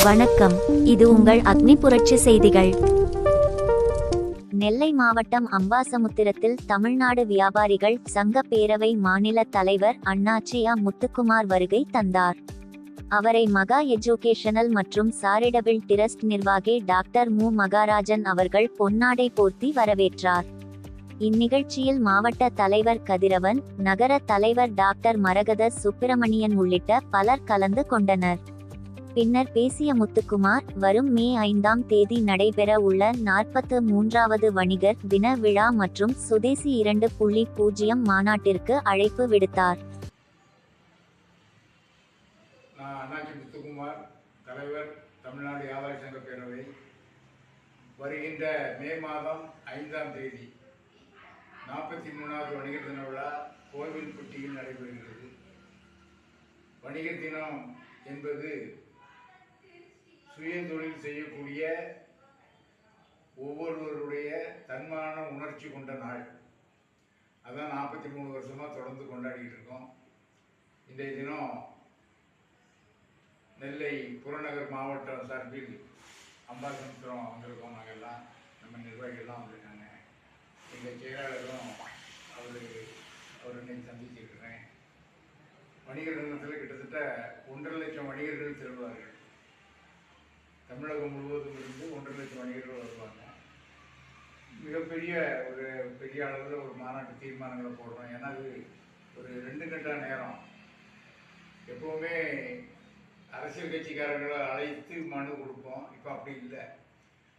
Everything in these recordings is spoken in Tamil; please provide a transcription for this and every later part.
வணக்கம். இது உங்கள் அக்னி புரட்சி செய்திகள். நெல்லை மாவட்டம் அம்பாசமுத்திரத்தில் தமிழ்நாடு வியாபாரிகள் சங்க பேரவை மாநில தலைவர் அண்ணாச்சியா முத்துக்குமார் வருகை தந்தார். அவரை மகா எஜுகேஷனல் மற்றும் சாரிடபிள் டிரஸ்ட் நிர்வாகி டாக்டர் மு மகாராஜன் அவர்கள் பொன்னாடை போர்த்தி வரவேற்றார். இந்நிகழ்ச்சியில் மாவட்ட தலைவர் கதிரவன், நகர தலைவர் டாக்டர் மரகத சுப்பிரமணியன் உள்ளிட்ட பலர் கலந்து கொண்டனர். பின்னர் பேசிய முத்துக்குமார், வரும் மே 5ஆம் தேதி நடைபெற உள்ள 43வது வணிகர் தின விழா மற்றும் சுதேசி 2.0 மாநாட்டிற்கு அழைப்பு விடுத்தார். நான் அண்ணாச்சி முத்துக்குமார், தலைவர், தமிழ்நாடு வியாபாரி சங்க பேரவை. வருகின்ற மே மாதம் 5ஆம் தேதி 43வது வணிகர் தின விழா கோவில்பட்டியில் நடைபெறுகிறது. வணிகர் தினம் என்பது சுய தொழில் செய்யக்கூடிய ஒவ்வொருவருடைய தன்மான உணர்ச்சி கொண்ட நாள். அதான் 43 வருஷமாக தொடர்ந்து கொண்டாடிட்டு இருக்கோம். இன்றைய தினம் நெல்லை புறநகர் மாவட்டம் சார்பில் அம்பாசமுத்திரம் வந்திருக்கோம். நாங்கள்லாம் நம்ம நிர்வாகிகள்லாம் வந்திருக்காங்க. எங்கள் செயலாளரும் அவரை சந்திச்சிருக்கிறேன். வணிகர் தினத்தில் கிட்டத்தட்ட 1.5 லட்சம் வணிகர்கள் செல்வார்கள். தமிழகம் முழுவதும் இருந்து 1.5 லட்சம் வணிகர்கள் வருவாங்க. மிகப்பெரிய பெரிய அளவில் ஒரு மாநாட்டு தீர்மானங்களை போடுறோம். ஏன்னா அது ஒரு 2 கட்ட நேரம். எப்போவுமே அரசியல் கட்சிக்காரர்களை அழைத்து மனு கொடுப்போம். இப்போ அப்படி இல்லை.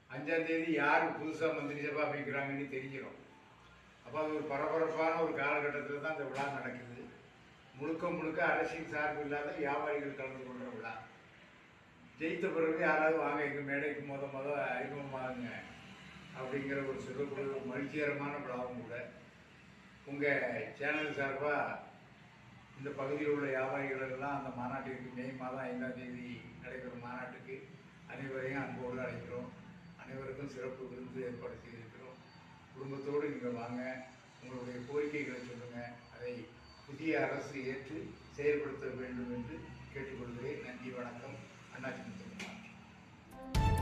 5ஆம் தேதி யார் புதுசாக மந்திரி சபை அமைக்கிறாங்கன்னு தெரிஞ்சிடும். அப்போ அது ஒரு பரபரப்பான ஒரு காலகட்டத்தில் தான் அந்த விழா நடக்குது. முழுக்க அரசியல் சார்பு இல்லாத வியாபாரிகள் கலந்து கொள்கிற விழா. ஜெயித்த பிறகு யாராவது வாங்க எங்கள் மேடைக்கு முத அறிமுகமாகுங்க அப்படிங்கிற ஒரு சிறப்பு மகிழ்ச்சிகரமான விழாவும் கூட. உங்கள் சேனல் சார்பாக இந்த பகுதியில் உள்ள வியாபாரிகளெல்லாம் அந்த மாநாட்டிற்கு மே மாதம் 5ஆம் தேதி நடைபெறும் மாநாட்டுக்கு அனைவரையும் அன்போடு அழைக்கிறோம். அனைவருக்கும் சிறப்பு விருந்து ஏற்பாடு செய்திருக்கிறோம். குடும்பத்தோடு நீங்கள் வாங்க, உங்களுடைய கோரிக்கைகளை சொல்லுங்கள். அதை புதிய அரசு ஏற்று செயல்படுத்த வேண்டும் என்று கேட்டுக்கொள்கிறேன். நன்றி, வணக்கம். அண்ணாச்சி முத்துக்குமார்.